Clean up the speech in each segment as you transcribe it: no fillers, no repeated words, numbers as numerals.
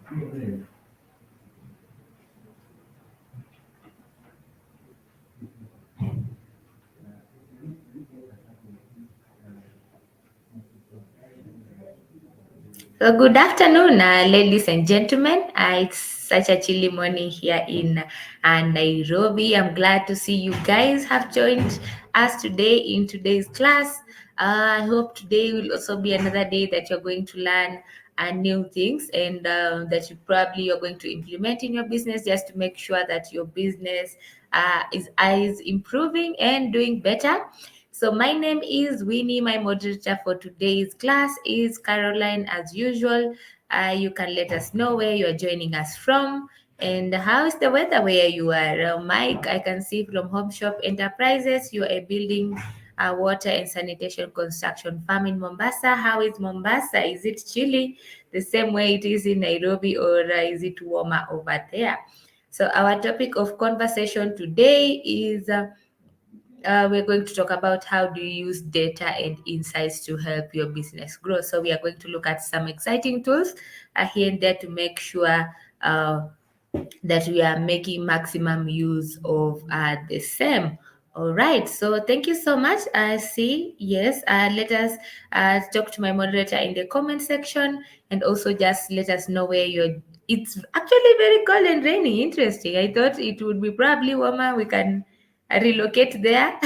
So good afternoon, ladies and gentlemen. It's such a chilly morning here in Nairobi. I'm glad to see you guys have joined us today in today's class. I hope today will also be another day that you're going to learn new things and that you're going to implement in your business just to make sure that your business is improving and doing better. So my name is Winnie. My moderator for today's class is Caroline. As usual, you can let us know where you are joining us from and how is the weather where you are. Mike, I can see from Home Shop Enterprises, you are a building water and sanitation construction firm in Mombasa. How is Mombasa? Is it chilly the same way it is in Nairobi, or is it warmer over there? So our topic of conversation today is we're going to talk about how do you use data and insights to help your business grow. So we are going to look at some exciting tools here and there to make sure uh, that we are making maximum use of the same. All right, so thank you so much. I see, yes, let us talk to my moderator in the comment section, and also just let us know where you're. It's actually very cold and rainy. Interesting. I thought it would be probably warmer. We can relocate there.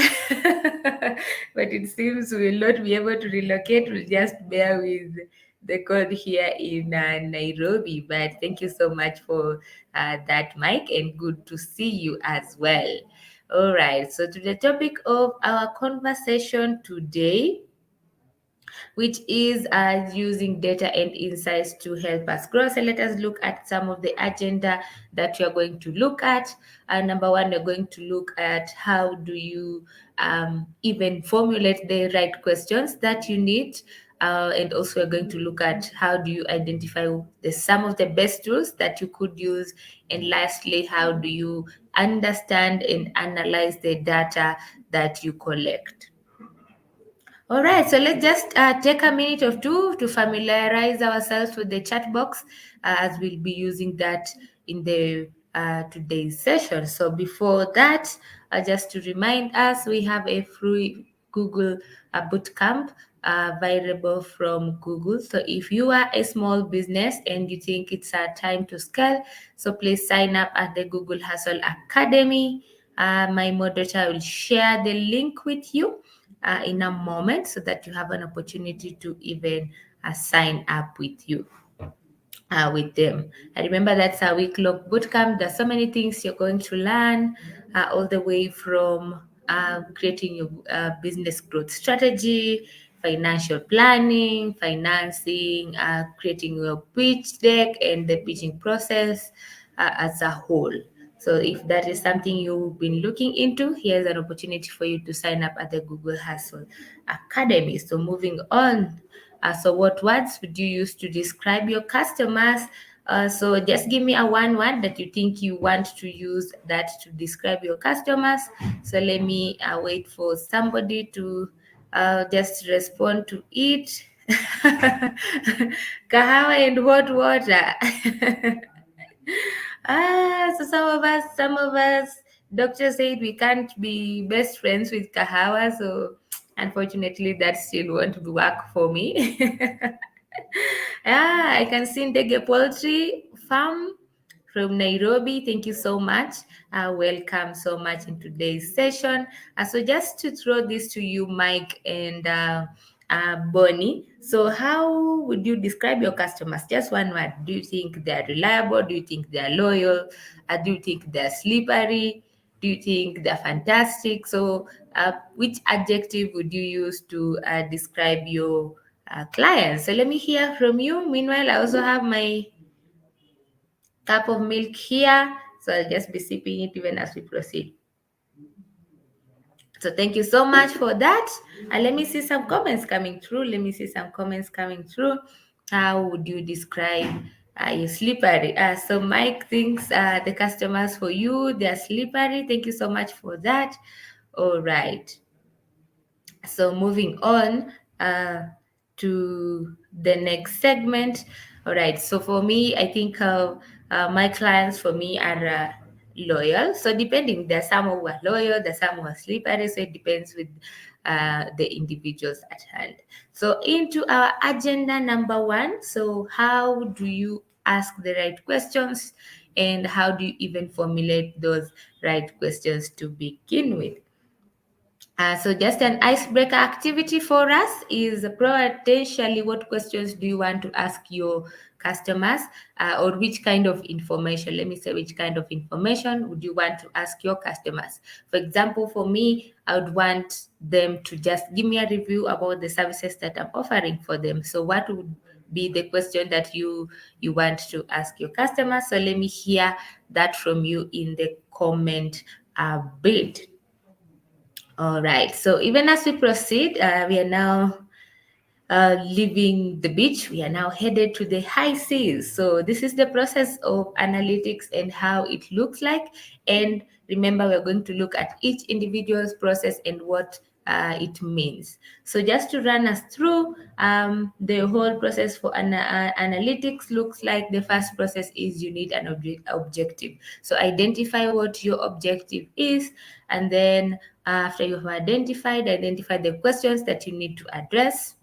But it seems we will not be able to relocate. We'll just bear with the cold here in Nairobi. But thank you so much for that, Mike, and good to see you as well. All right, so to the topic of our conversation today, which is using data and insights to help us grow. So let us look at some of the agenda that we are going to look at. Number one, we're going to look at how do you even formulate the right questions that you need. And also, we're going to look at how do you identify some of the best tools that you could use. And lastly, how do you understand and analyze the data that you collect. All right, so let's just take a minute or two to familiarize ourselves with the chat box as we'll be using that in the today's session. So before that, just to remind us, we have a free Google bootcamp available from Google. So if you are a small business and you think it's time to scale, so please sign up at the Google Hustle Academy. My moderator will share the link with you in a moment so that you have an opportunity to even sign up with them. I remember that's a week-long bootcamp. There's so many things you're going to learn, all the way from creating your business growth strategy, financial planning, financing, creating your pitch deck, and the pitching process as a whole. So if that is something you've been looking into, here's an opportunity for you to sign up at the Google Hustle Academy. So moving on, so what words would you use to describe your customers? So just give me a one word that you think you want to use that to describe your customers. So let me wait for somebody to just respond to it. Kahawa and hot water. So some of us, doctor said we can't be best friends with kahawa. So unfortunately, that still won't work for me. I can see Ndege Poultry Farm from Nairobi. Thank you so much. Welcome so much in today's session. So just to throw this to you, Mike and Bonnie. So how would you describe your customers? Just one word. Do you think they're reliable? Do you think they're loyal? Do you think they're slippery? Do you think they're fantastic? So which adjective would you use to describe your clients? So let me hear from you. Meanwhile, I also have my cup of milk here. So I'll just be sipping it even as we proceed. So thank you so much for that. And let me see some comments coming through. How would you describe your slippery? So Mike thinks the customers for you, they're slippery. Thank you so much for that. All right. So moving on to the next segment. All right. So for me, I think my clients for me are loyal. So depending, there's some who are loyal, there's some who are slippery. So it depends with the individuals at hand. So into our agenda number one. So how do you ask the right questions, and how do you even formulate those right questions to begin with? So just an icebreaker activity for us is potentially what questions do you want to ask your customers, or which kind of information, let me say, which kind of information would you want to ask your customers? For example, for me, I would want them to just give me a review about the services that I'm offering for them. So what would be the question that you want to ask your customers? So let me hear that from you in the comment bit. All right. So even as we proceed, we are now leaving the beach. We are now headed to the high seas. So this is the process of analytics and how it looks like. And remember, we're going to look at each individual's process and what it means. So just to run us through, the whole process for analytics looks like the first process is you need an objective. So identify what your objective is, and then after you have identify the questions that you need to address.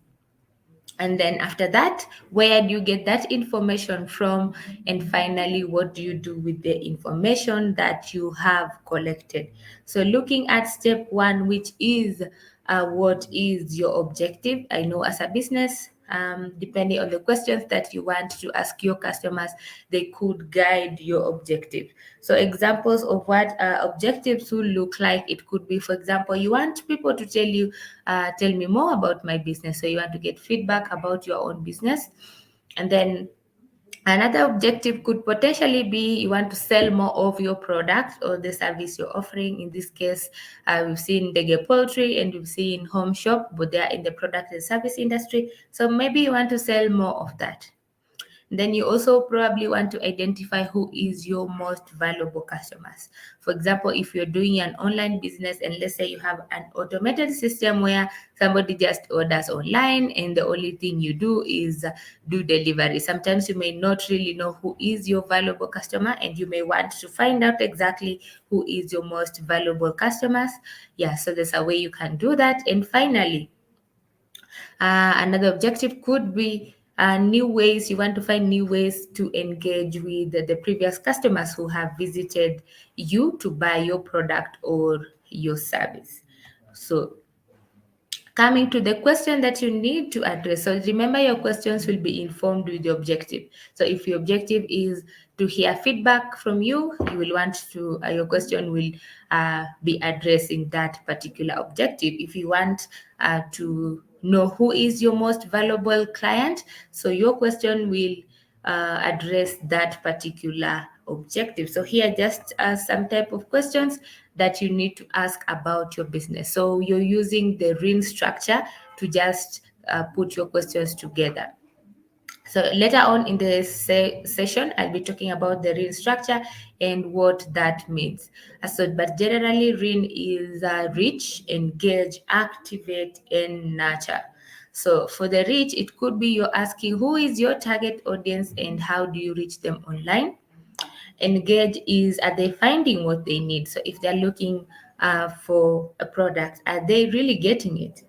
And then after that, where do you get that information from? And finally, what do you do with the information that you have collected? So looking at step one, which is what is your objective? I know as a business, depending on the questions that you want to ask your customers, they could guide your objective. So examples of what objectives will look like, it could be, for example, you want people to tell me more about my business. So you want to get feedback about your own business. And then another objective could potentially be you want to sell more of your product or the service you're offering. In this case, we've seen Dege Poultry and we've seen Home Shop, but they are in the product and service industry. So maybe you want to sell more of that. Then you also probably want to identify who is your most valuable customers. For example, if you're doing an online business and let's say you have an automated system where somebody just orders online and the only thing you do is do delivery. Sometimes you may not really know who is your valuable customer, and you may want to find out exactly who is your most valuable customers. Yeah, so there's a way you can do that. And finally, another objective could be new ways. You want to find new ways to engage with the previous customers who have visited you to buy your product or your service. So coming to the question that you need to address. So remember, your questions will be informed with the objective. So if your objective is to hear feedback from you, you will want to, your question will be addressing that particular objective. If you want to know who is your most valuable client, so your question will address that particular objective. So here just some type of questions that you need to ask about your business. So you're using the ring structure to just put your questions together. So later on in the session, I'll be talking about the RIN structure and what that means. So, but generally, RIN is reach, engage, activate, and nurture. So for the reach, it could be you're asking who is your target audience and how do you reach them online. Engage is, are they finding what they need? So if they're looking for a product, are they really getting it?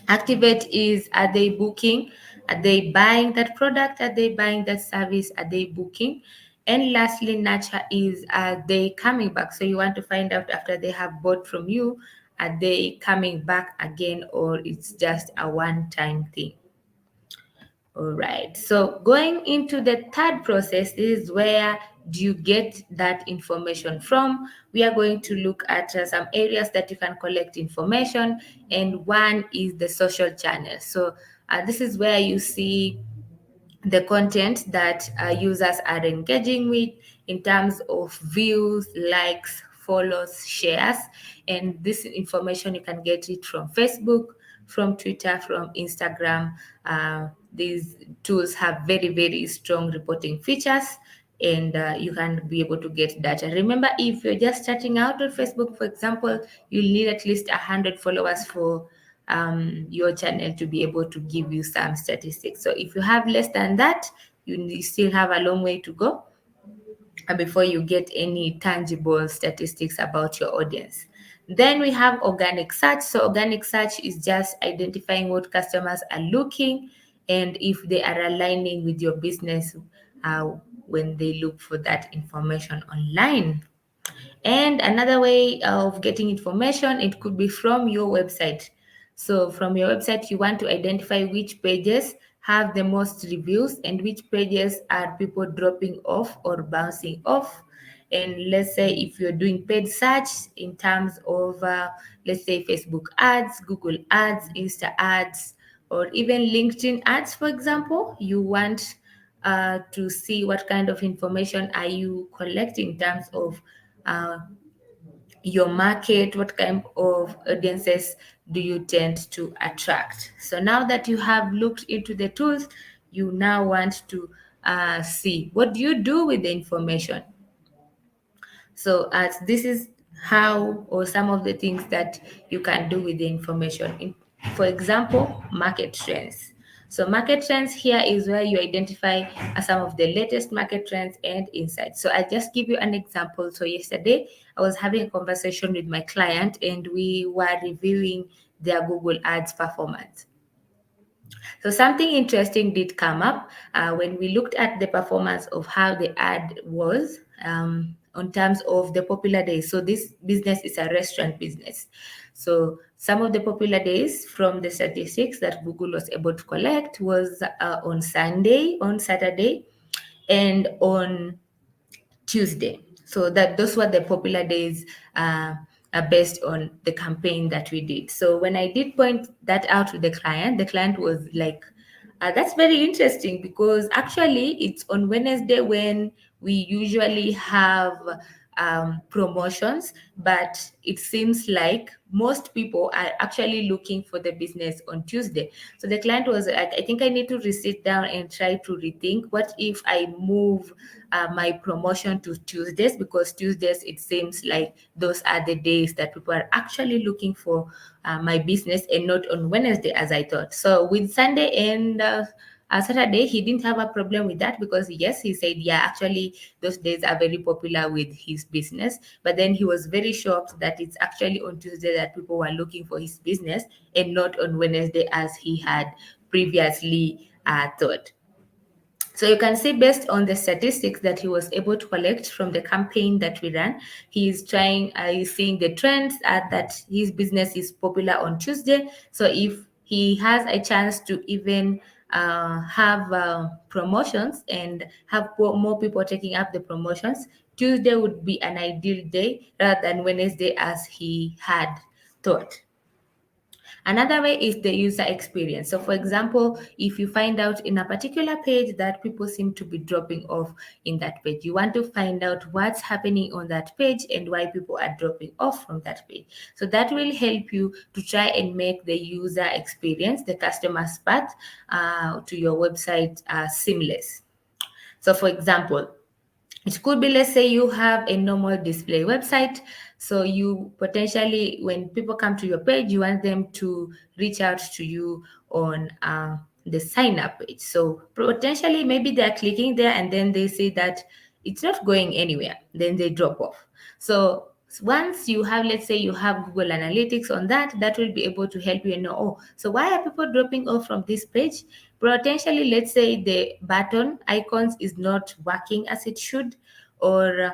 Activate is, are they booking? Are they buying that product? Are they buying that service? Are they booking? And lastly, nurture is, are they coming back? So you want to find out after they have bought from you, are they coming back again, or it's just a one-time thing? All right. So going into the third process, this is where do you get that information from? We are going to look at some areas that you can collect information, and one is the social channel. So this is where you see the content that users are engaging with in terms of views, likes, follows, shares. And this information, you can get it from Facebook, from Twitter, from Instagram. These tools have very, very strong reporting features, and you can be able to get data. Remember, if you're just starting out on Facebook, for example, you'll need at least 100 followers your channel to be able to give you some statistics. So if you have less than that, you still have a long way to go before you get any tangible statistics about your audience. Then we have organic search. So organic search is just identifying what customers are looking and if they are aligning with your business uh, when they look for that information online. And another way of getting information, it could be from your website. So from your website, you want to identify which pages have the most reviews and which pages are people dropping off or bouncing off. And let's say if you're doing paid search in terms of, let's say, Facebook ads, Google ads, Insta ads, or even LinkedIn ads, for example, you want to see what kind of information are you collecting in terms of uh, your market, what kind of audiences do you tend to attract. So now that you have looked into the tools, you now want to see what do you do with the information. So as this is how or some of the things that you can do with the information. For example, market trends. So market trends here is where you identify some of the latest market trends and insights. So I just give you an example. So yesterday I was having a conversation with my client and we were reviewing their Google Ads performance. So something interesting did come up when we looked at the performance of how the ad was on terms of the popular days. So this business is a restaurant business. So some of the popular days from the statistics that Google was able to collect was on Sunday, on Saturday, and on Tuesday. So that those were the popular days based on the campaign that we did. So when I did point that out to the client was like, "That's very interesting because actually it's on Wednesday when we usually have promotions, but it seems like most people are actually looking for the business on Tuesday." So the client was like, "I think I need to sit down and try to rethink what if I move my promotion to Tuesdays, because Tuesdays it seems like those are the days that people are actually looking for my business and not on Wednesday as I thought." So with Sunday and Saturday, he didn't have a problem with that because, yes, he said, yeah, actually, those days are very popular with his business. But then he was very shocked that it's actually on Tuesday that people were looking for his business and not on Wednesday as he had previously thought. So you can see based on the statistics that he was able to collect from the campaign that we ran, he's seeing the trends that his business is popular on Tuesday. So if he has a chance to even have promotions and have more people taking up the promotions, Tuesday would be an ideal day rather than Wednesday as he had thought. Another way is the user experience. So, for example, if you find out in a particular page that people seem to be dropping off in that page, you want to find out what's happening on that page and why people are dropping off from that page. So, that will help you to try and make the user experience, the customer's path to your website seamless. So, for example, it could be, let's say you have a normal display website. So you potentially, when people come to your page, you want them to reach out to you on the sign up page. So potentially, maybe they're clicking there and then they see that it's not going anywhere. Then they drop off. So once you have, let's say you have Google Analytics on that, that will be able to help you know, oh, so why are people dropping off from this page? Potentially, let's say the button icons is not working as it should, or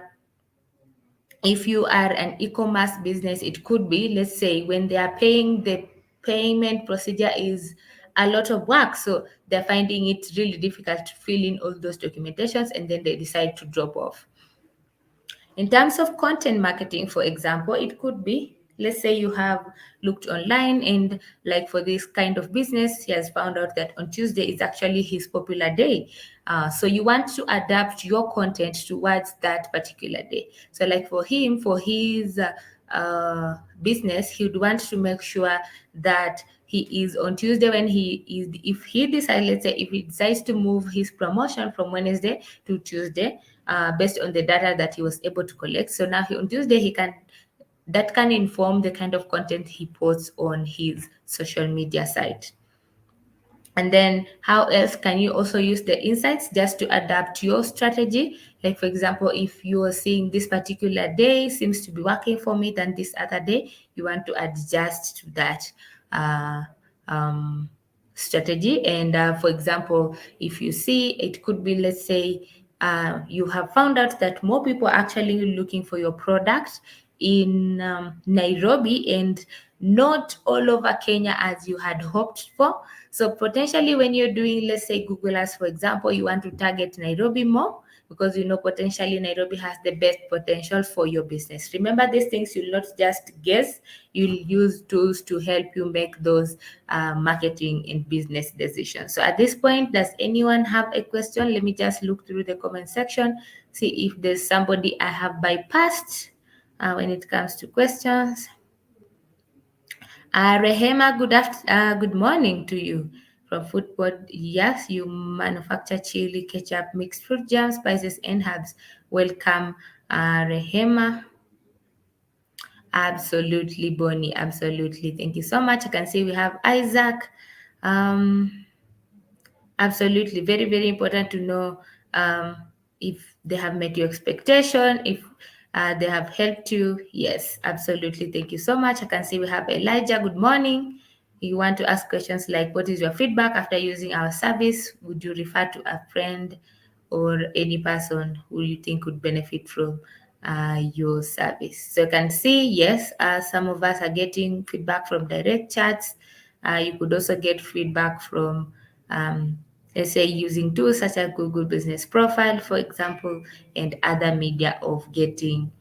if you are an e-commerce business, it could be, let's say, when they are paying, the payment procedure is a lot of work, so they're finding it really difficult to fill in all those documentations and then they decide to drop off. In terms of content marketing, for example, it could be, let's say you have looked online and, like, for this kind of business, he has found out that on Tuesday is actually his popular day. So you want to adapt your content towards that particular day. So like for him, for his business, he would want to make sure that he is on Tuesday when he is, if he decides, let's say, if he decides to move his promotion from Wednesday to Tuesday, based on the data that he was able to collect. So now on Tuesday, he can that can inform the kind of content he posts on his social media site. And then how else can you also use the insights just to adapt your strategy? Like, for example, if you are seeing this particular day seems to be working for me than this other day, you want to adjust to that uh, um, strategy. And for example, if you see, it could be, let's say, you have found out that more people are actually looking for your product in Nairobi and not all over Kenya as you had hoped for. So potentially when you're doing, let's say, Google Ads, for example, you want to target Nairobi more because you know potentially Nairobi has the best potential for your business. Remember, these things you'll not just guess, you'll use tools to help you make those marketing and business decisions. So at this point, does anyone have a question? Let me just look through the comment section, see if there's somebody I have bypassed when it comes to questions. Rehema, good morning to you from Foodport. Yes, you manufacture chili, ketchup, mixed fruit jams, spices, and herbs. Welcome, Rehema. Absolutely, Bonnie. Absolutely. Thank you so much. I can see we have Isaac. Um, Absolutely. Very, very important to know if they have met your expectation, if they have helped you. Yes, absolutely. Thank you so much. I can see we have Elijah. Good morning. You want to ask questions like, what is your feedback after using our service? Would you refer to a friend or any person who you think would benefit from your service? So you can see, yes, some of us are getting feedback from direct chats. You could also get feedback from let's say using tools such as Google Business Profile, for example, and other media of getting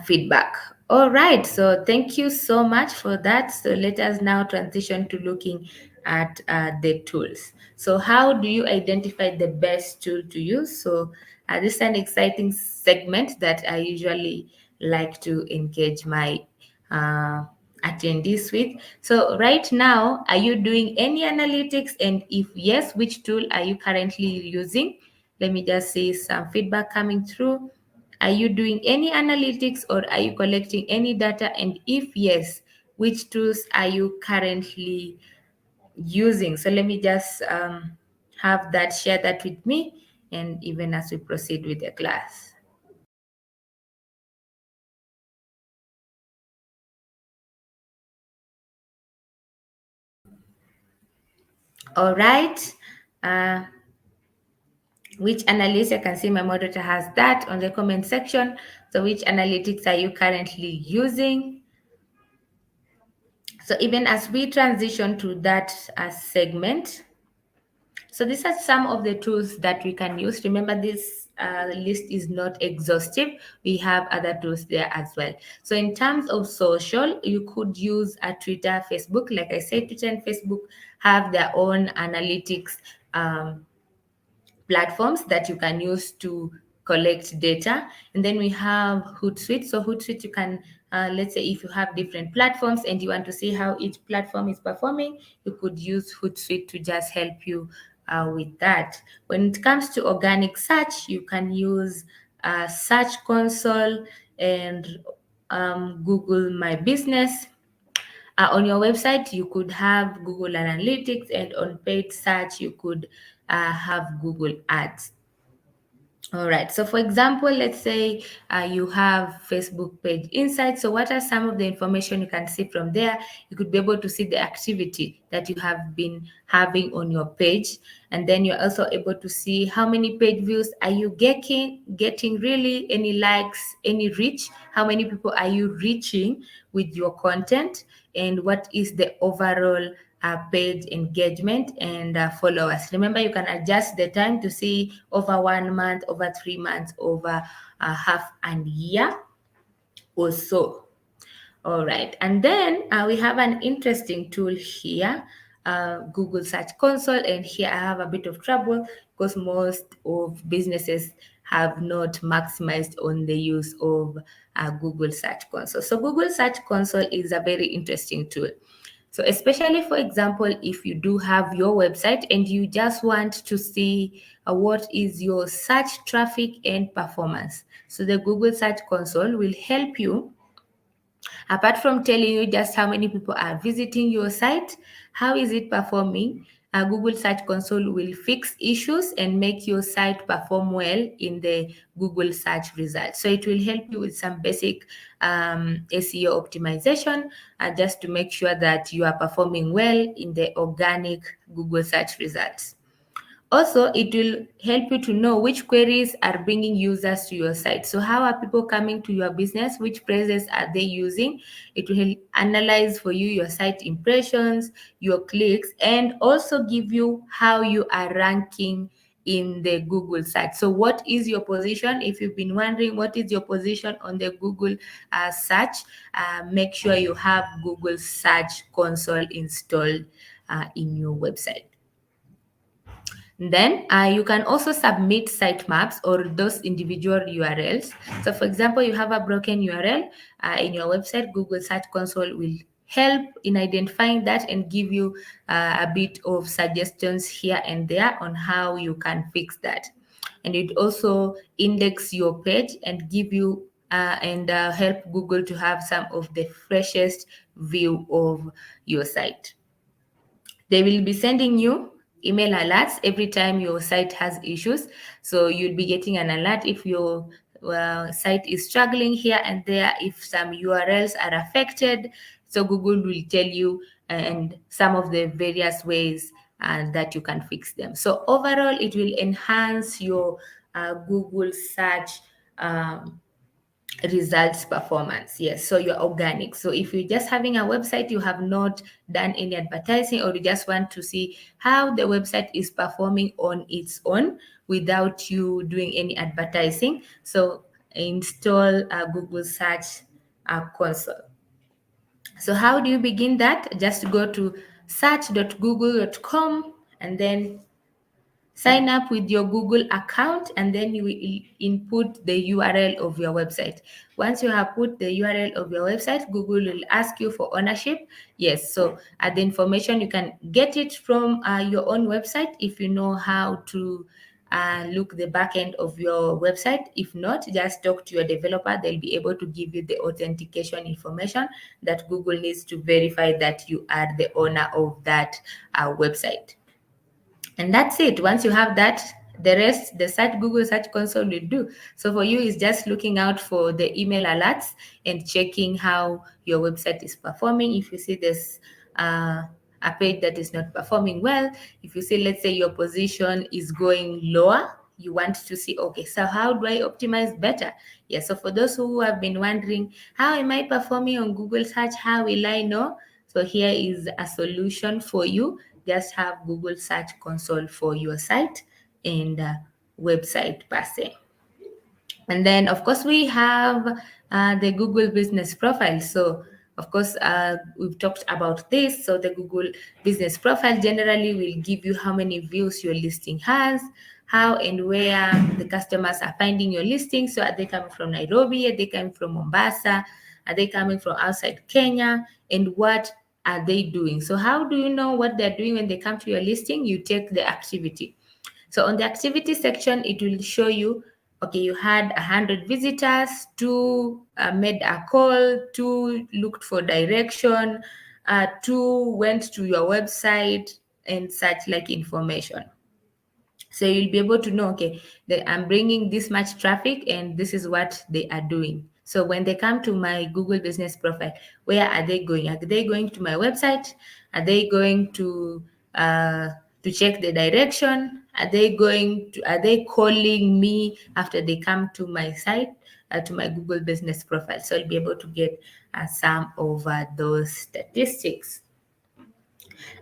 feedback. All right, so thank you so much for that. So let us now transition to looking at the tools. So how do you identify the best tool to use? So this is an exciting segment that I usually like to engage my uh, attendees with. So right now, are you doing any analytics? And if yes, which tool are you currently using? Let me just see some feedback coming through. Are you doing any analytics or are you collecting any data? And if yes, which tools are you currently using? So let me just have that, share that with me, and even as we proceed with the class. All right. Uh, which analytics? I can see my moderator has that on the comment section. So which analytics are you currently using? So even as we transition to that segment, so these are some of the tools that we can use. Remember, this list is not exhaustive. We have other tools there as well. So in terms of social, you could use a Twitter, Facebook. Like I said, Twitter and Facebook have their own analytics platforms that you can use to collect data. And then we have Hootsuite. So Hootsuite, you can, let's say if you have different platforms and you want to see how each platform is performing, you could use Hootsuite to just help you with that. When it comes to organic search, you can use Search Console and Google My Business. On your website, you could have Google Analytics, and on paid search, you could have Google Ads. All right. So, for example, let's say you have Facebook page insights. So, what are some of the information you can see from there? You could be able to see the activity that you have been having on your page, and then you're also able to see how many page views are you getting really, any likes, any reach, how many people are you reaching with your content, and what is the overall page engagement and followers. Remember, you can adjust the time to see over 1 month, over 3 months, over half an year or so. All right, and then we have an interesting tool here, Google Search Console, and here I have a bit of trouble because most of businesses have not maximized on the use of Google Search Console. So Google Search Console is a very interesting tool. So especially, for example, if you do have your website and you just want to see what is your search traffic and performance. So the Google Search Console will help you Apart from telling you just how many people are visiting your site, how is it performing? Google Search Console will fix issues and make your site perform well in the Google search results. So it will help you with some basic SEO optimization, just to make sure that you are performing well in the organic Google search results. Also, it will help you to know which queries are bringing users to your site. So how are people coming to your business? Which phrases are they using? It will help analyze for you your site impressions, your clicks, and also give you how you are ranking in the Google search. So what is your position? If you've been wondering what is your position on the Google search, make sure you have Google Search Console installed in your website. Then you can also submit sitemaps or those individual URLs. So for example, you have a broken URL in your website, Google Search Console will help in identifying that and give you a bit of suggestions here and there on how you can fix that. And it also index your page and give you and help Google to have some of the freshest view of your site. They will be sending you email alerts every time your site has issues. So you'll be getting an alert if your site is struggling here and there, if some URLs are affected. So Google will tell you and some of the various ways that you can fix them. So overall, it will enhance your Google search results performance. Yes, so you're organic. So if you're just having a website, you have not done any advertising, or you just want to see how the website is performing on its own without you doing any advertising, so install a Google Search Console. So how do you begin that? Just go to search.google.com and then sign up with your Google account, and then you will input the URL of your website. Once you have put the URL of your website, Google will ask you for ownership. Yes, so the information you can get it from your own website if you know how to look the back end of your website. If not, just talk to your developer. They'll be able to give you the authentication information that Google needs to verify that you are the owner of that website. And that's it. Once you have that, the rest, the search Google Search Console will do. So for you, it's just looking out for the email alerts and checking how your website is performing. If you see this a page that is not performing well, if you see, let's say your position is going lower, you want to see, okay, so how do I optimize better? Yeah, so for those who have been wondering, how am I performing on Google Search? How will I know? So here is a solution for you. Just have Google Search Console for your site and website per se. And then, of course, we have the Google Business Profile. So, of course, we've talked about this. So, the Google Business Profile generally will give you how many views your listing has, how and where the customers are finding your listing. So, are they coming from Nairobi? Are they coming from Mombasa? Are they coming from outside Kenya? And what are they doing? So, how do you know what they're doing when they come to your listing? You take the activity. So on the activity section, it will show you, okay, you had 100 visitors, two made a call, two looked for direction, two went to your website and such like information. So you'll be able to know, okay, I'm bringing this much traffic and this is what they are doing. So when they come to my Google Business Profile, where are they going? Are they going to my website? Are they going to check the direction? Are they calling me after they come to my site, to my Google Business Profile? So I'll be able to get some of those statistics.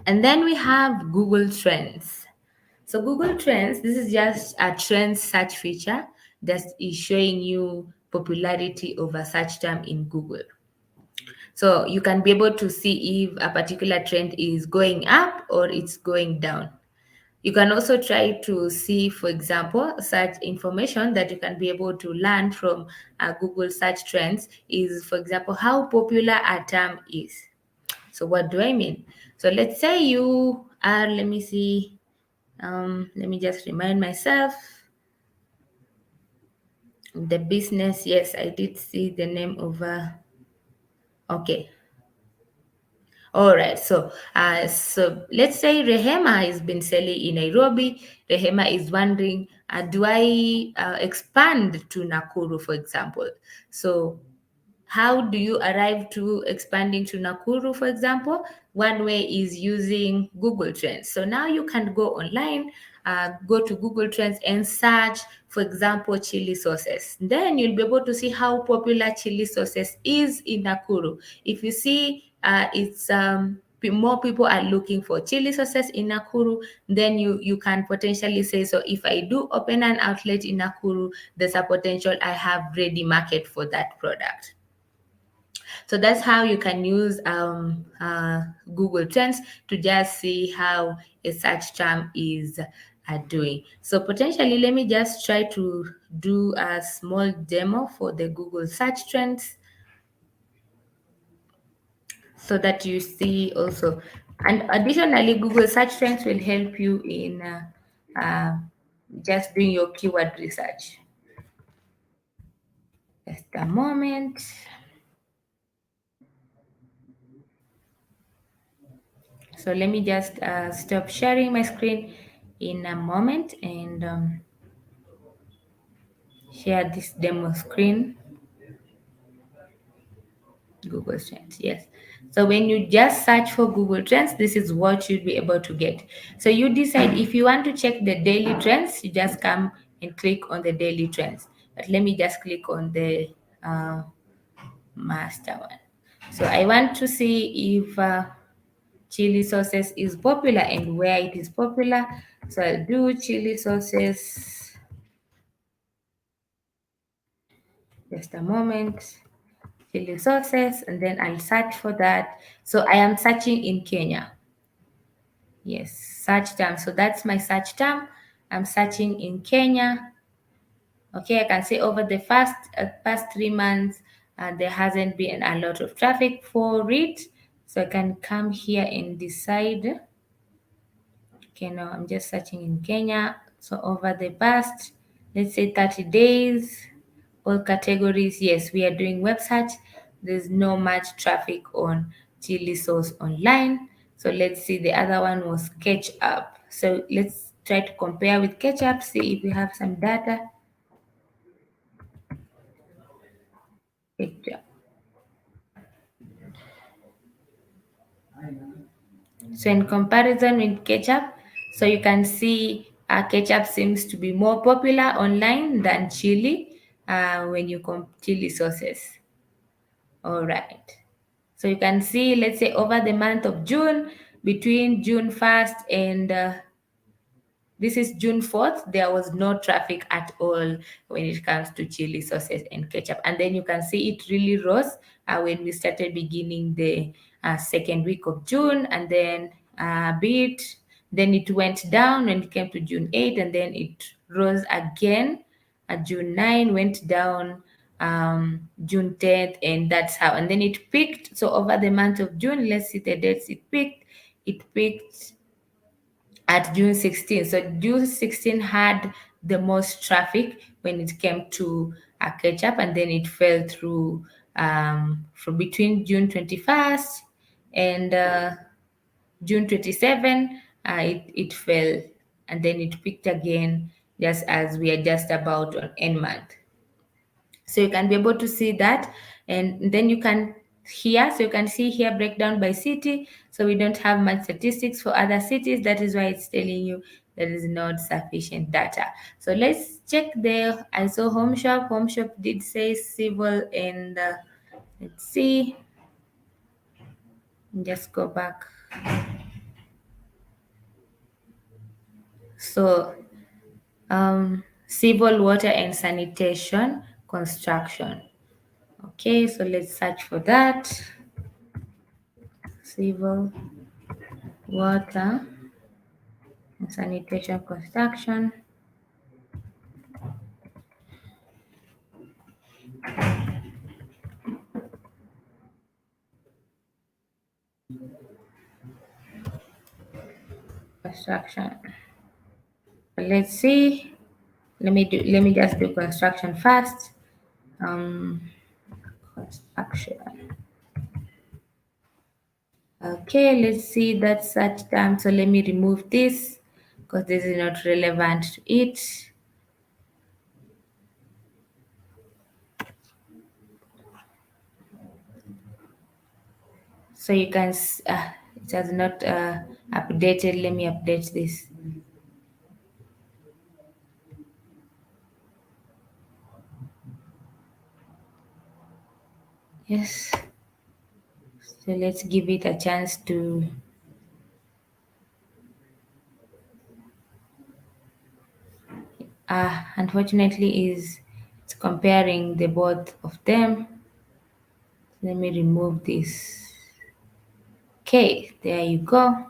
And then we have Google Trends. So Google Trends, this is just a trend search feature that is showing you popularity of a search term in Google. So you can be able to see if a particular trend is going up or it's going down. You can also try to see, for example, such information that you can be able to learn from Google search trends is, for example, how popular a term is. So what do I mean? So let's say you are, let me see, let me just remind myself. The business, yes, I did see the name of Okay. All right. So let's say Rehema has been selling in Nairobi. Rehema is wondering, do I expand to Nakuru, for example? So how do you arrive to expanding to Nakuru, for example? One way is using Google Trends. So now you can go online, go to Google Trends and search, for example, chili sauces. Then you'll be able to see how popular chili sauces is in Nakuru. If you see it's more people are looking for chili sauces in Nakuru, then you can potentially say, so if I do open an outlet in Nakuru, there's a potential I have ready market for that product. So that's how you can use Google Trends to just see how a search term is doing. So potentially, let me just try to do a small demo for the Google search trends so that you see also. And additionally, Google search trends will help you in uh, just doing your keyword research. Just a moment. So let me just stop sharing my screen in a moment and share this demo screen. Google Trends, yes. So when you just search for Google Trends, this is what you'll be able to get. So you decide if you want to check the daily trends, you just come and click on the daily trends. But let me just click on the master one. So I want to see if chili sauces is popular and where it is popular. So I'll do chili sauces. Just a moment. Chili sauces, and then I'll search for that. So I am searching in Kenya. Yes, search term. So that's my search term. I'm searching in Kenya. Okay, I can say over the past 3 months, there hasn't been a lot of traffic for it. So I can come here and decide. Okay, now I'm just searching in Kenya. So over the past, let's say 30 days, all categories, yes, we are doing web search. There's no much traffic on chili sauce online. So let's see, the other one was ketchup. So let's try to compare with ketchup, see if we have some data. Ketchup. So in comparison with ketchup, so you can see ketchup seems to be more popular online than chili when you compare chili sauces. All right. So you can see, let's say over the month of June, between June 1st and this is June 4th, there was no traffic at all when it comes to chili sauces and ketchup. And then you can see it really rose when we started beginning the second week of June, and then a bit, then it went down when it came to June 8th, and then it rose again. June 9 went down, June 10th, and that's how. And then it peaked. So over the month of June, let's see the dates it peaked. It peaked at June 16. So June 16 had the most traffic when it came to ketchup, and then it fell through from between June 21st and June 27. It fell, and then it picked again just as we are just about on end month. So you can be able to see that, and then you can here, so you can see here breakdown by city. So we don't have much statistics for other cities. That is why it's telling you there is not sufficient data. So let's check the I saw home shop. Home shop did say civil, and let's see. Just go back. So civil, water and sanitation construction. Okay, so let's search for that. Civil, water and sanitation construction. Construction. Let's see. Let me just do construction first. Construction. Okay, let's see that search term. So let me remove this because this is not relevant to it. So you can, it has not updated. Let me update this. Yes. So let's give it a chance to, unfortunately is it's comparing the both of them. Let me remove this. Okay, there you go.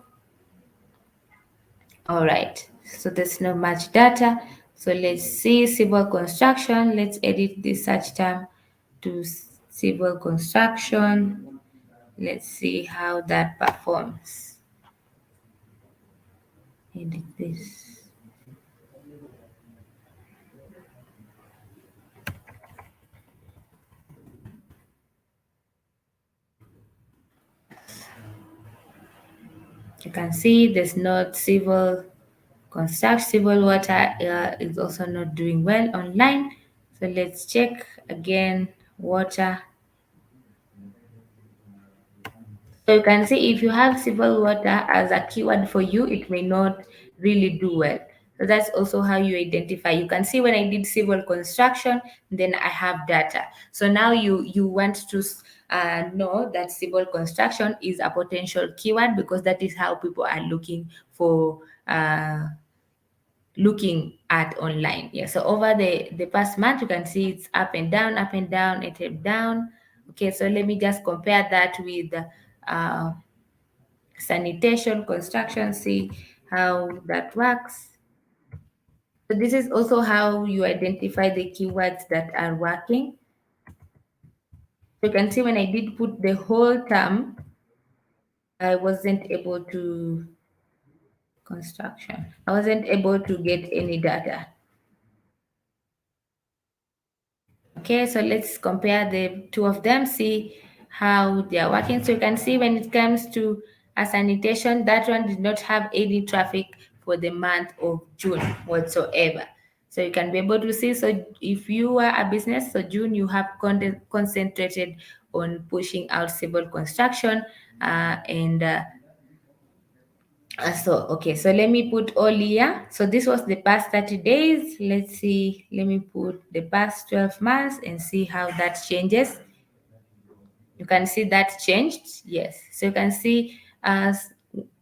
All right, so there's not much data. So let's see civil construction. Let's edit this search term to civil construction. Let's see how that performs. Edit this. You can see there's not civil construct. Civil water is also not doing well online. So let's check again water. So you can see if you have civil water as a keyword for you, it may not really do well. So that's also how you identify. You can see when I did civil construction, then I have data. So now you want to know that civil construction is a potential keyword because that is how people are looking for looking at online. Yeah. So over the past month, you can see it's up and down, and down. Okay. So let me just compare that with uh, sanitation, construction, see how that works. So this is also how you identify the keywords that are working. So you can see when I did put the whole term, I wasn't able to construction. I wasn't able to get any data. Okay, so let's compare the two of them, see how they are working. So you can see when it comes to a sanitation, that one did not have any traffic for the month of June whatsoever. So you can be able to see. So if you are a business, so June you have concentrated on pushing out civil construction and so okay, so let me put all year. So this was the past 30 days. Let's see, let me put the past 12 months and see how that changes. You can see that changed. Yes. So you can see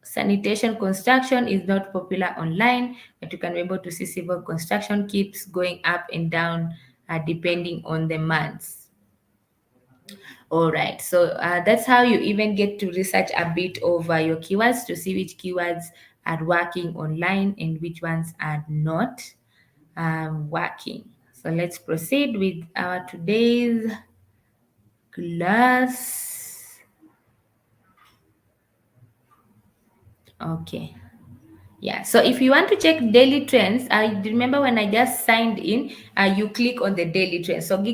sanitation construction is not popular online, but you can be able to see civil construction keeps going up and down depending on the months. All right, so that's how you even get to research a bit over your keywords to see which keywords are working online and which ones are not working. So let's proceed with our today's class. Okay. Yeah, so if you want to check daily trends, I remember when I just signed in, you click on the daily trends. So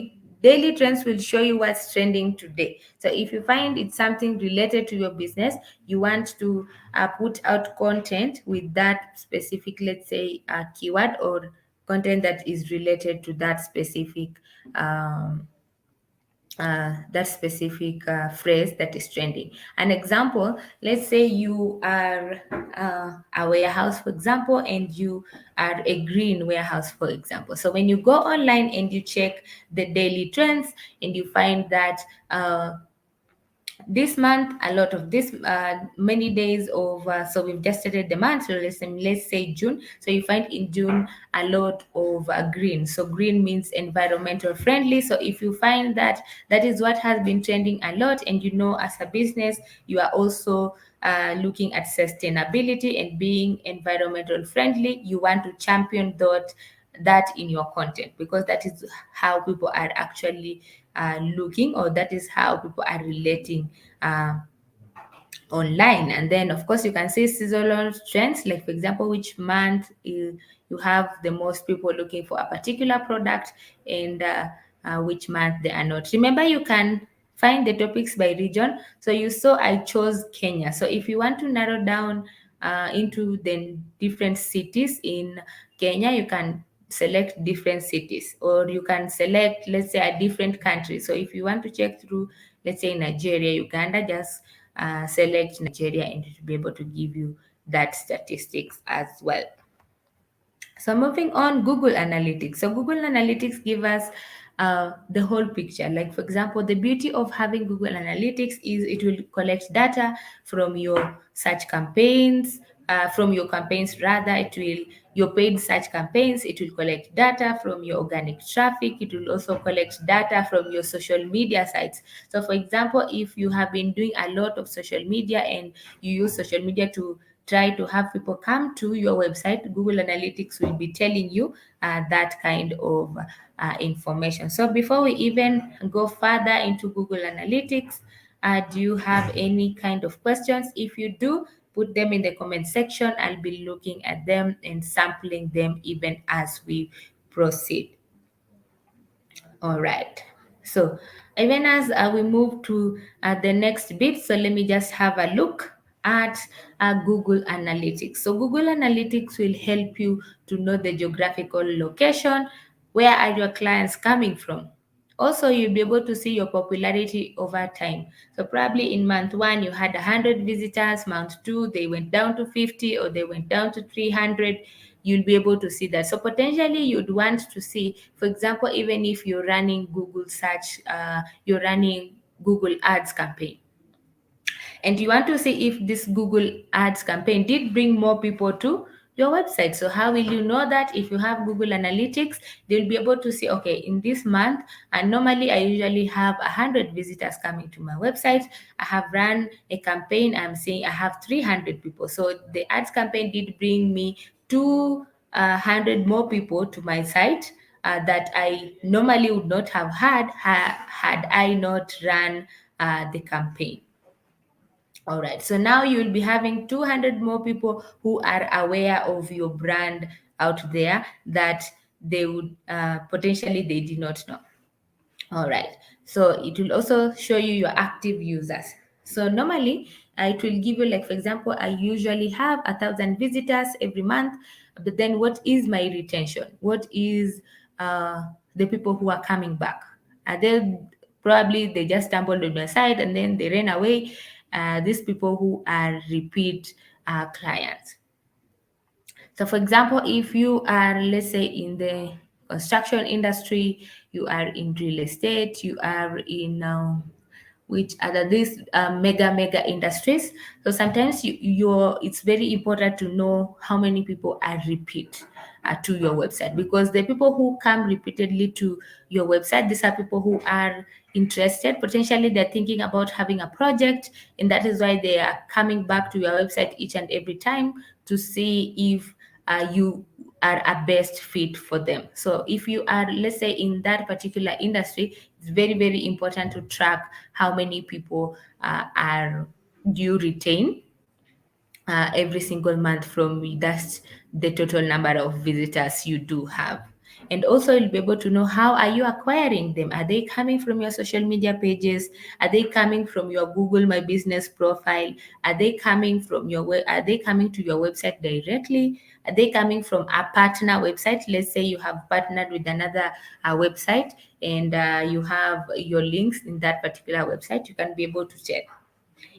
daily trends will show you what's trending today. So if you find it's something related to your business, you want to put out content with that specific, let's say, keyword or content that is related to that specific phrase that is trending. An example, let's say you are a warehouse, for example, and you are a green warehouse, for example. So when you go online and you check the daily trends and you find that this month a lot of this many days of so we've just started the month, so let's say June. So you find in June a lot of green. So green means environmental friendly. So if you find that that is what has been trending a lot, and you know as a business you are also looking at sustainability and being environmental friendly, you want to champion that in your content because that is how people are actually looking, or that is how people are relating uh, online. And then of course you can see seasonal trends, like for example which month you have the most people looking for a particular product, and which month they are not. Remember, you can find the topics by region. So you saw I chose Kenya. So if you want to narrow down into the different cities in Kenya, you can select different cities, or you can select, let's say, a different country. So if you want to check through, let's say, Nigeria, Uganda, just select Nigeria and it will be able to give you that statistics as well. So moving on, Google Analytics. So Google Analytics give us the whole picture. Like for example, the beauty of having Google Analytics is it will collect data from your search campaigns, from your campaigns rather. It will your paid search campaigns. It will collect data from your organic traffic. It will also collect data from your social media sites. So for example, if you have been doing a lot of social media and you use social media to try to have people come to your website, Google Analytics will be telling you that kind of information. So before we even go further into Google Analytics, do you have any kind of questions? If you do, put them in the comment section. I'll be looking at them and sampling them even as we proceed. All right. So even as we move to the next bit, so let me just have a look at Google Analytics. So Google Analytics will help you to know the geographical location. Where are your clients coming from? Also, you'll be able to see your popularity over time. So probably in month one, you had 100 visitors. Month two, they went down to 50 or they went down to 300. You'll be able to see that. So potentially you'd want to see, for example, even if you're running Google search, you're running Google Ads campaign, and you want to see if this Google Ads campaign did bring more people to your website. So how will you know that? If you have Google Analytics, they'll be able to see, okay, in this month, and normally I usually have 100 visitors coming to my website. I have run a campaign, I'm saying I have 300 people. So the ads campaign did bring me 200 more people to my site that I normally would not have had I not run the campaign. All right. So now you'll be having 200 more people who are aware of your brand out there that they would potentially they did not know. All right. So it will also show you your active users. So normally it will give you, like for example, I usually have 1,000 visitors every month. But then what is my retention? What is the people who are coming back? Are they probably they just stumbled on my site and then they ran away? These people who are repeat clients. So, for example, if you are, let's say, in the construction industry, you are in real estate, you are in which other these mega industries. So sometimes you're it's very important to know how many people are repeat to your website, because the people who come repeatedly to your website, these are people who are interested. Potentially they're thinking about having a project, and that is why they are coming back to your website each and every time to see if you are a best fit for them. So if you are, let's say, in that particular industry, it's very important to track how many people are you retain every single month from that's the total number of visitors you do have. And also you'll be able to know how are you acquiring them. Are they coming from your social media pages? Are they coming from your Google My Business profile? Are they coming from are they coming to your website directly? Are they coming from a partner website? Let's say you have partnered with another website, and you have your links in that particular website. You can be able to check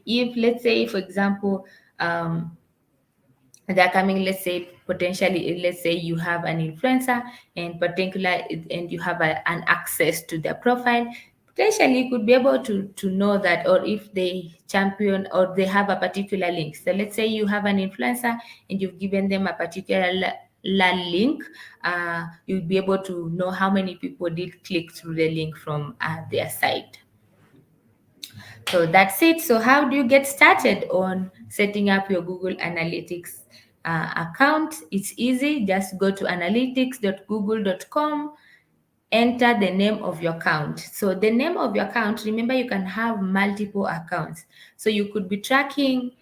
if, let's say, for example, they're coming, let's say, potentially, let's say you have an influencer and particular and you have an access to their profile. Potentially you could be able to know that, or if they champion or they have a particular link. So let's say you have an influencer and you've given them a particular link, you'll be able to know how many people did click through the link from their site. So that's it. So how do you get started on setting up your Google Analytics account? It's easy. Just go to analytics.google.com, enter the name of your account. So the name of your account, remember, you can have multiple accounts. So you could be tracking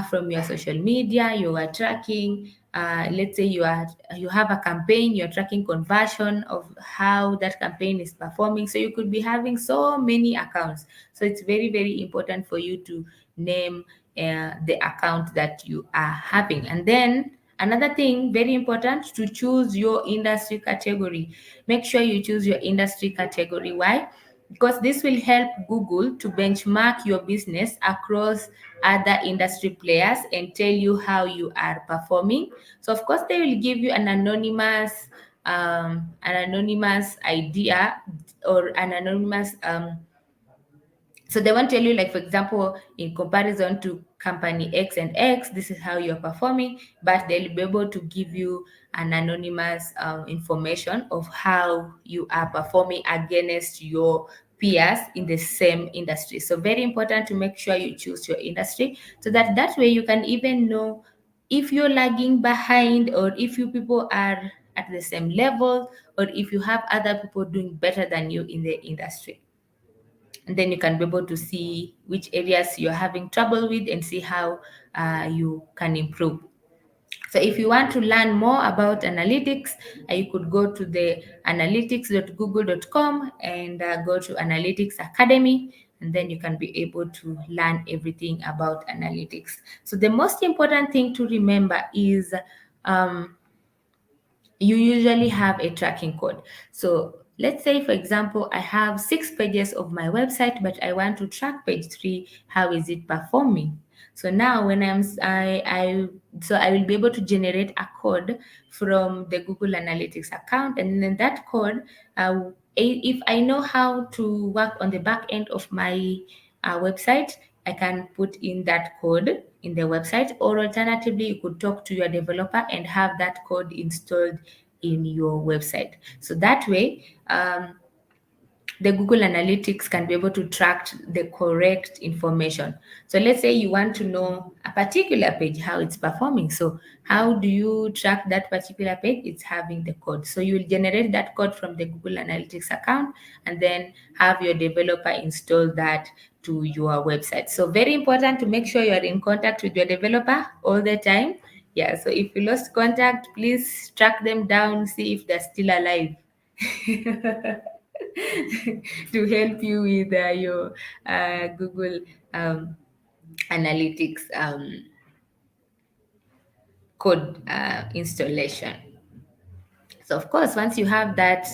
from your social media, you are tracking let's say you have a campaign, you're tracking conversion of how that campaign is performing. So you could be having so many accounts. So it's very, very important for you to name the account that you are having. And then another thing, very important, to choose your industry category. Make sure you choose your industry category. Why? Because this will help Google to benchmark your business across other industry players and tell you how you are performing. So of course they will give you an anonymous idea, or an anonymous so they won't tell you, like, for example, in comparison to company X and X, this is how you're performing, but they'll be able to give you an anonymous information of how you are performing against your peers in the same industry. So very important to make sure you choose your industry, so that way you can even know if you're lagging behind, or if you people are at the same level, or if you have other people doing better than you in the industry. And then you can be able to see which areas you're having trouble with and see how you can improve. So if you want to learn more about analytics, you could go to the analytics.google.com and go to Analytics Academy, and then you can be able to learn everything about analytics. So the most important thing to remember is um, you usually have a tracking code. So let's say, for example, I have 6 pages of my website, but I want to track page 3. How is it performing? So now when I will be able to generate a code from the Google Analytics account, and then that code, if I know how to work on the back end of my website, I can put in that code in the website, or alternatively, you could talk to your developer and have that code installed in your website. So that way, the Google Analytics can be able to track the correct information. So let's say you want to know a particular page, how it's performing. So how do you track that particular page? It's having the code. So you will generate that code from the Google Analytics account, and then have your developer install that to your website. So very important to make sure you are in contact with your developer all the time. Yeah, so if you lost contact, please track them down, see if they're still alive. To help you with your Google Analytics code installation. So of course, once you have that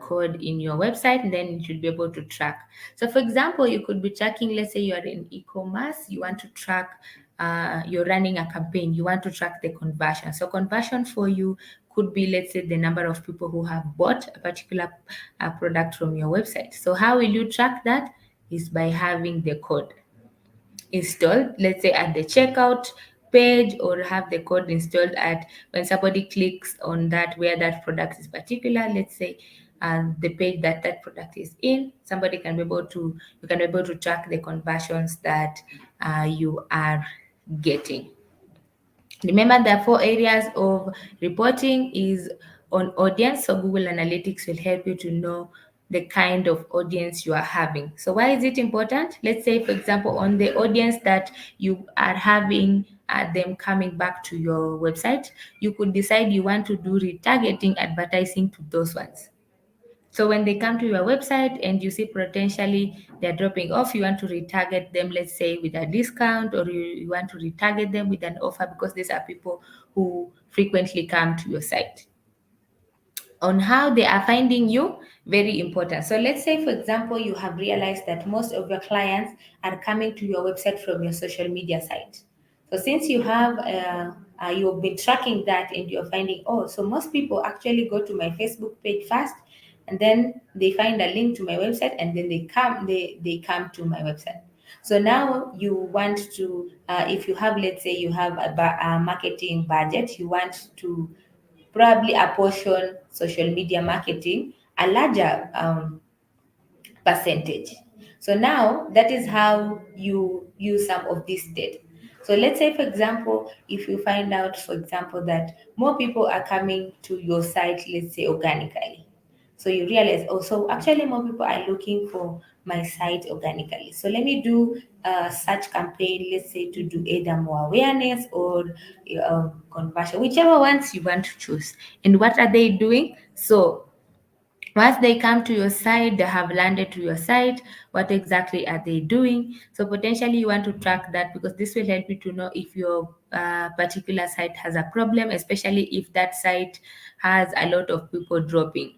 code in your website, then you should be able to track. So for example, you could be tracking, let's say you are in e-commerce, you want to track, you're running a campaign, you want to track the conversion. So conversion for you could be, let's say, the number of people who have bought a particular product from your website. So how will you track that? Is by having the code installed, let's say at the checkout page, or have the code installed at when somebody clicks on that where that product is particular, let's say the page that that product is in, somebody can be able to you can be able to track the conversions that you are getting. Remember, the 4 areas of reporting is on audience. So Google Analytics will help you to know the kind of audience you are having. So why is it important? Let's say, for example, on the audience that you are having them coming back to your website, you could decide you want to do retargeting advertising to those ones. So when they come to your website and you see potentially they're dropping off, you want to retarget them, let's say with a discount, or you want to retarget them with an offer, because these are people who frequently come to your site. On how they are finding you, very important. So let's say, for example, you have realized that most of your clients are coming to your website from your social media site. So since you've been tracking that, and you're finding, oh, so most people actually go to my Facebook page first, and then they find a link to my website, and then they come to my website. So now you want to, if you have, let's say you have a marketing budget, you want to probably apportion social media marketing a larger percentage. So now that is how you use some of this data. So let's say, for example, if you find out, for example, that more people are coming to your site, let's say organically. So you realize, oh, so actually more people are looking for my site organically. So let me do a search campaign, let's say to do either more awareness or conversion, whichever ones you want to choose. And what are they doing? So once they come to your site, they have landed to your site, what exactly are they doing? So potentially you want to track that, because this will help you to know if your particular site has a problem, especially if that site has a lot of people dropping.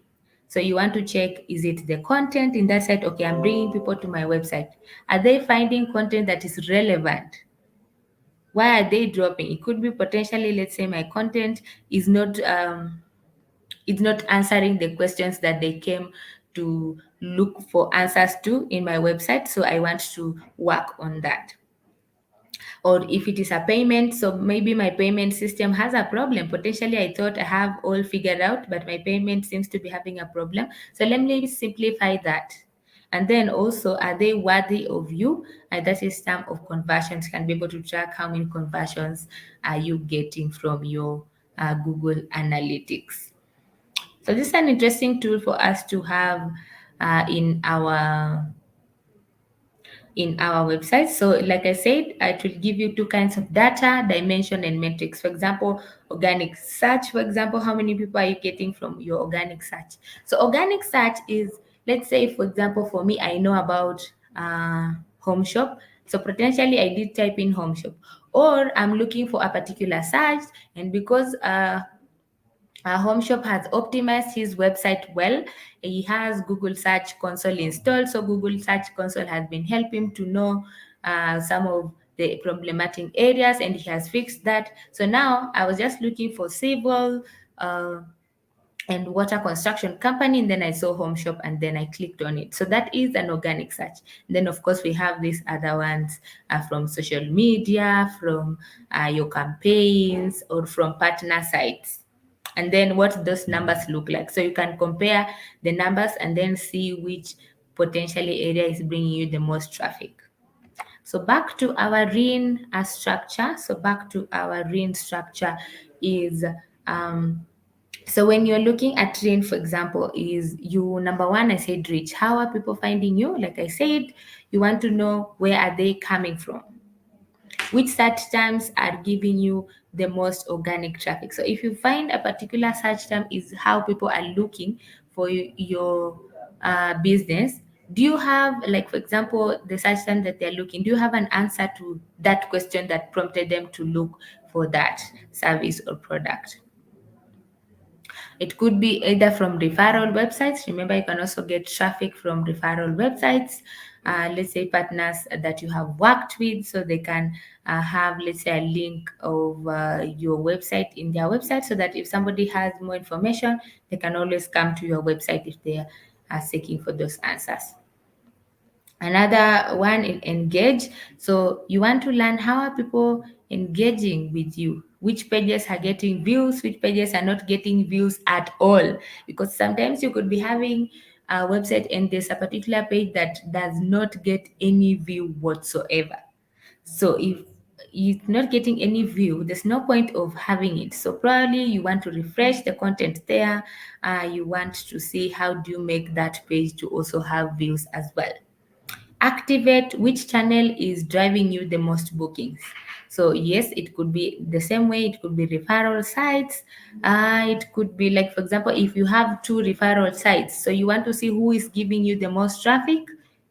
So you want to check, is it the content in that site? Okay, I'm bringing people to my website. Are they finding content that is relevant? Why are they dropping? It could be potentially, let's say my content is not it's not answering the questions that they came to look for answers to in my website. So I want to work on that. Or if it is a payment, so maybe my payment system has a problem. Potentially, I thought I have all figured out, but my payment seems to be having a problem. So let me simplify that. And then also, are they worthy of you? And that is term of conversions. Can be able to track how many conversions are you getting from your Google Analytics. So this is an interesting tool for us to have in our website. So like I said, it will give you two kinds of data, dimension and metrics. For example, organic search, for example, how many people are you getting from your organic search? So organic search is, let's say, for example, for me, I know about home shop. So potentially I did type in home shop, or I'm looking for a particular search, and because Home Shop has optimized his website well. He has Google Search Console installed, so Google Search Console has been helping him to know some of the problematic areas, and he has fixed that. So now I was just looking for civil and water construction company, and then I saw Home Shop, and then I clicked on it. So that is an organic search. And then of course we have these other ones from social media, from your campaigns, or from partner sites, and then what those numbers look like. So you can compare the numbers and then see which potentially area is bringing you the most traffic. So back to our RIN structure. So back to our RIN structure is so when you're looking at RIN, for example, is you, number one, I said reach. How are people finding you? Like I said, you want to know where are they coming from, which search terms are giving you the most organic traffic. So if you find a particular search term is how people are looking for your business, do you have, like for example, the search term that they're looking, do you have an answer to that question that prompted them to look for that service or product? It could be either from referral websites. Remember, you can also get traffic from referral websites. Let's say partners that you have worked with, so they can have, let's say, a link of your website in their website, so that if somebody has more information, they can always come to your website if they are seeking for those answers. Another one is engage. So you want to learn how are people engaging with you, which pages are getting views, which pages are not getting views at all. Because sometimes you could be having a website and there's a particular page that does not get any view whatsoever. So if it's not getting any view, there's no point of having it. So probably you want to refresh the content there. You want to see how do you make that page to also have views as well. Activate which channel is driving you the most bookings. So yes, it could be the same way, it could be referral sites. It could be, like for example, if you have two referral sites, so you want to see who is giving you the most traffic,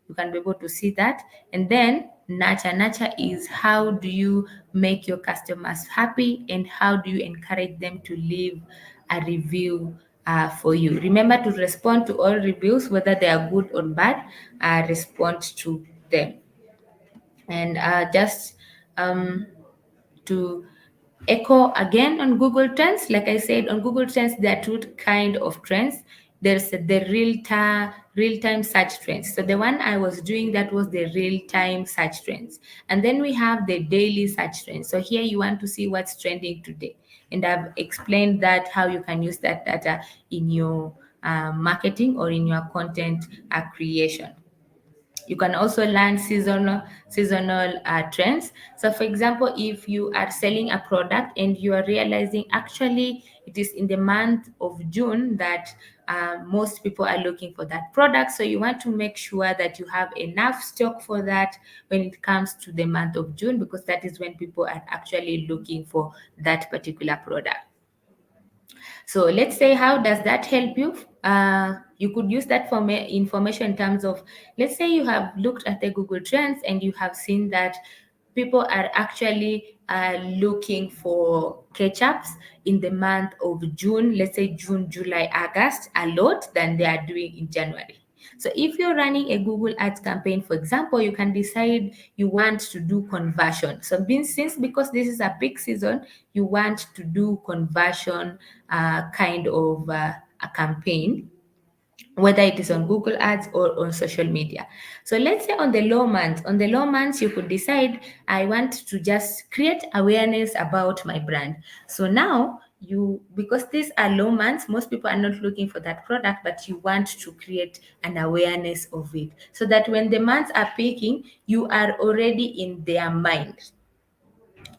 you can be able to see that. And then nurture is how do you make your customers happy, and how do you encourage them to leave a review for you. Remember to respond to all reviews, whether they are good or bad. Respond to them. And just to echo again on Google Trends, like I said, on Google Trends, there are two kind of trends. There's the real-time search trends. So the one I was doing, that was the real-time search trends. And then we have the daily search trends. So here you want to see what's trending today. And I've explained that how you can use that data in your marketing or in your content creation. You can also learn seasonal trends. So for example, if you are selling a product and you are realizing actually it is in the month of June that most people are looking for that product. So you want to make sure that you have enough stock for that when it comes to the month of June, because that is when people are actually looking for that particular product. So let's say, how does that help you? You could use that for information in terms of, let's say you have looked at the Google Trends and you have seen that people are actually looking for ketchups in the month of June, let's say June, July, August, a lot than they are doing in January. So if you're running a Google Ads campaign, for example, you can decide you want to do conversion. So since because this is a peak season, you want to do conversion kind of a campaign, whether it is on Google Ads or on social media. So let's say on the low months, you could decide, I want to just create awareness about my brand. So now because these are low months, most people are not looking for that product, but you want to create an awareness of it so that when the months are peaking, you are already in their mind.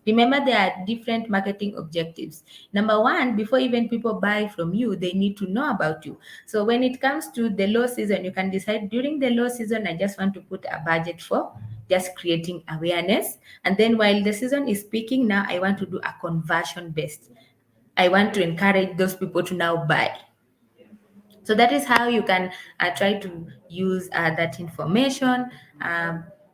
Remember, there are different marketing objectives. Number one, before even people buy from you, they need to know about you. So when it comes to the low season, you can decide during the low season, I just want to put a budget for just creating awareness. And then while the season is peaking, now I want to do a conversion based. I want to encourage those people to now buy. So that is how you can try to use that information,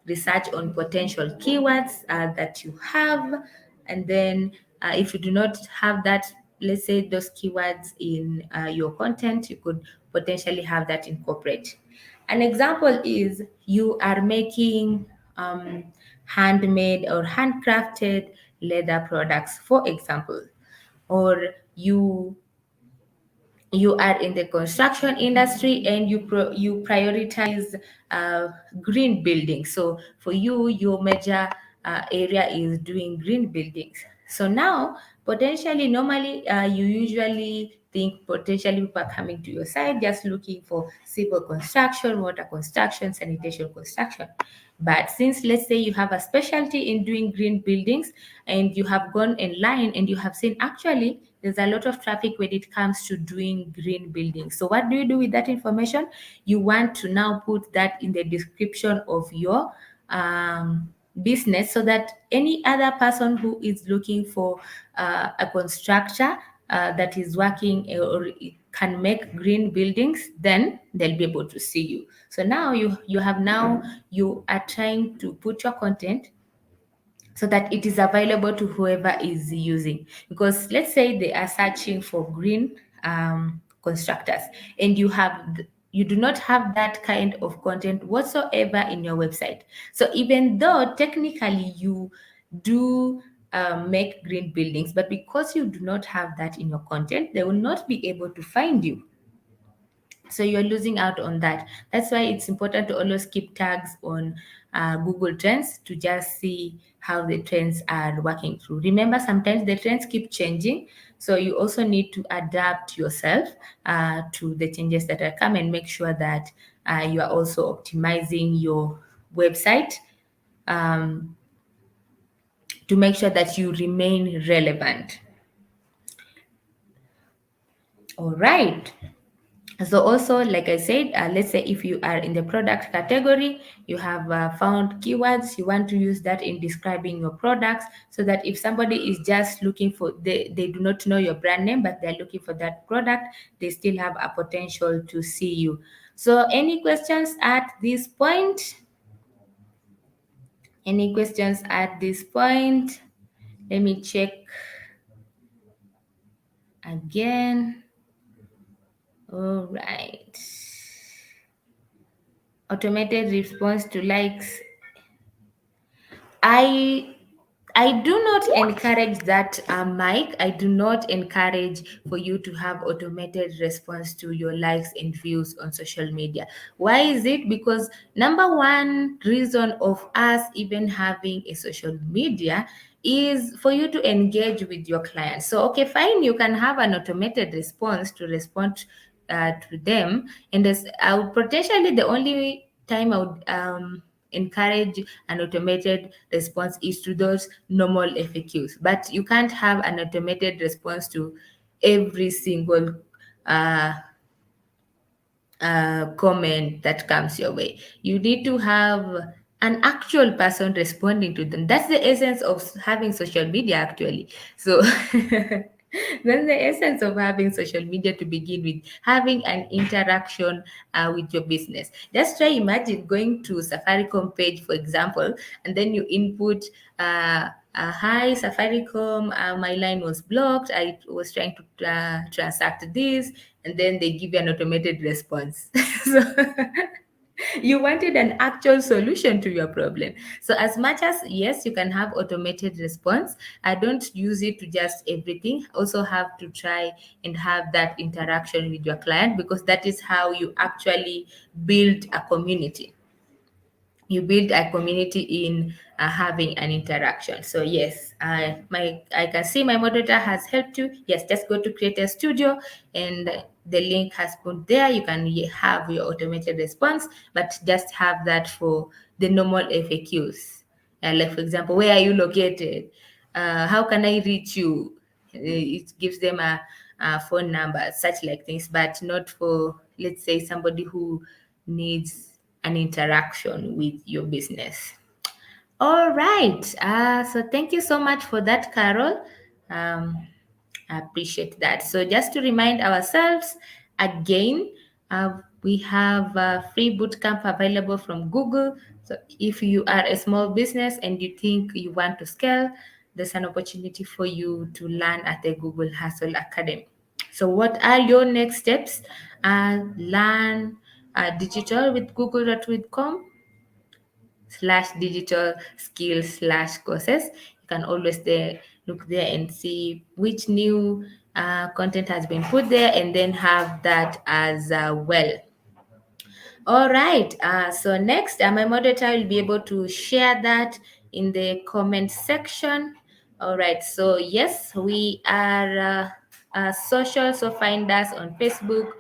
research on potential keywords that you have, and then if you do not have that, let's say those keywords in your content, you could potentially have that incorporate. An example is you are making handmade or handcrafted leather products, for example, or you are in the construction industry and you prioritize uh, green buildings. So for you, your major area is doing green buildings. So now, potentially, normally you usually think potentially people are coming to your site just looking for civil construction, water construction, sanitation construction. But since, let's say, you have a specialty in doing green buildings and you have gone in line and you have seen actually there's a lot of traffic when it comes to doing green buildings. So what do you do with that information? You want to now put that in the description of your business so that any other person who is looking for a constructor that is working or can make green buildings, then they'll be able to see you. So now you are trying to put your content so that it is available to whoever is using. Because let's say they are searching for green constructors and you do not have that kind of content whatsoever in your website. So even though technically you do make green buildings, but because you do not have that in your content, they will not be able to find you. So you're losing out on that. That's why it's important to always keep tags on Google Trends to just see how the trends are working through. Remember, sometimes the trends keep changing, so you also need to adapt yourself to the changes that are coming and make sure that you are also optimizing your website um, to make sure that you remain relevant. All right. So also, like I said, let's say if you are in the product category, you have found keywords, you want to use that in describing your products so that if somebody is just looking for, they do not know your brand name, but they're looking for that product, they still have a potential to see you. So any questions at this point? Any questions at this point? Let me check again. All right. Automated response to likes. I I do not encourage that, Mike. I do not encourage for you to have automated response to your likes and views on social media. Why is it? Because number one reason of us even having a social media is for you to engage with your clients. So, okay, fine, you can have an automated response to respond to them, and as I would potentially the only time I would encourage an automated response is to those normal FAQs, but you can't have an automated response to every single uh, comment that comes your way. You need to have an actual person responding to them. That's the essence of having social media, actually. So that's the essence of having social media to begin with, having an interaction with your business. Just try imagine going to Safaricom page, for example, and then you input hi Safaricom, my line was blocked. I was trying to transact this, and then they give you an automated response. So you wanted an actual solution to your problem. So as much as yes, you can have automated response, I don't use it to just everything. Also have to try and have that interaction with your client, because that is how you actually build a community. You build a community in having an interaction. So yes, I can see my moderator has helped you. Yes, just go to Creator Studio, and the link has put there. You can have your automated response, but just have that for the normal FAQs. Like for example, where are you located? How can I reach you? It gives them a phone number, such like things, but not for, let's say, somebody who needs an interaction with your business. All right. So thank you so much for that, Carol. Um, I appreciate that. So just to remind ourselves again, we have a free bootcamp available from Google. So if you are a small business and you think you want to scale, there's an opportunity for you to learn at the Google Hustle Academy. So what are your next steps? Learn digital with google.com /digital skills/courses. You can always there look there and see which new content has been put there, and then have that as well. All right. So next, my moderator will be able to share that in the comment section. All right. So yes, we are social. So find us on Facebook,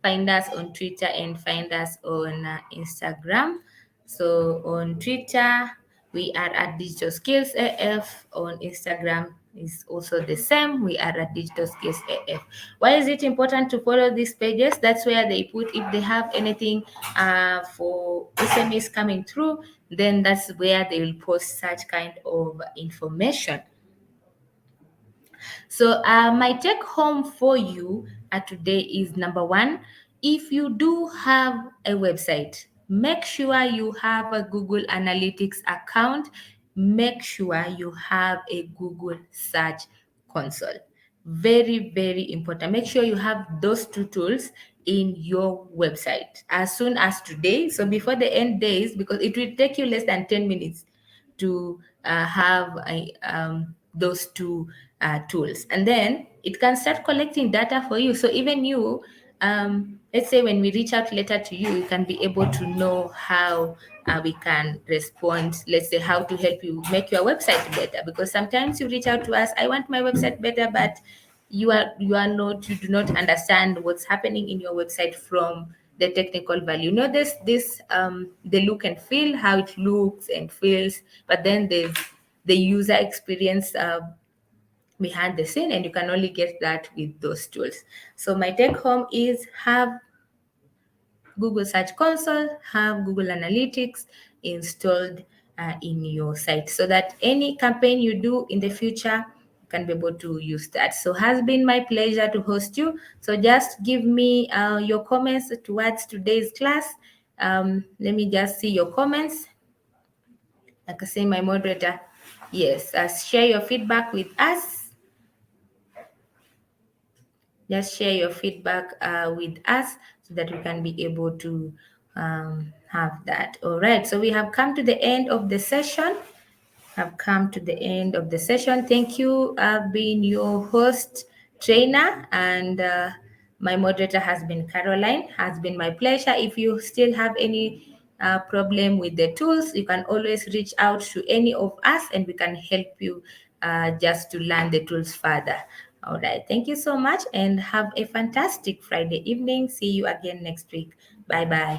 find us on Twitter, and find us on Instagram. So on Twitter, we are at Digital Skills AF. On Instagram is also the same. We are at Digital Skills AF. Why is it important to follow these pages? That's where they put, if they have anything for SMS coming through, then that's where they will post such kind of information. So my take home for you today is number one, if you do have a website, make sure you have a Google Analytics account. Make sure you have a Google Search Console. Very, very important. Make sure you have those two tools in your website as soon as today. So before the end days, because it will take you less than 10 minutes to have those two tools, and then it can start collecting data for you. So even you, let's say when we reach out later to you, you can be able to know how we can respond, let's say how to help you make your website better, because sometimes you reach out to us, I want my website better, but you do not understand what's happening in your website from the technical value. You know, this the look and feel, how it looks and feels, but then there's the user experience behind the scene, and you can only get that with those tools. So my take home is have Google Search Console, have Google Analytics installed in your site, so that any campaign you do in the future, you can be able to use that. So has been my pleasure to host you. So just give me your comments towards today's class. Let me just see your comments. Like I say, my moderator, yes, share your feedback with us. Just share your feedback with us so that we can be able to have that. All right, so we have come to the end of the session. Thank you. I've been your host, trainer, and my moderator has been Caroline. Has been my pleasure. If you still have any problem with the tools, you can always reach out to any of us, and we can help you just to learn the tools further. All right. Thank you so much, and have a fantastic Friday evening. See you again next week. Bye bye.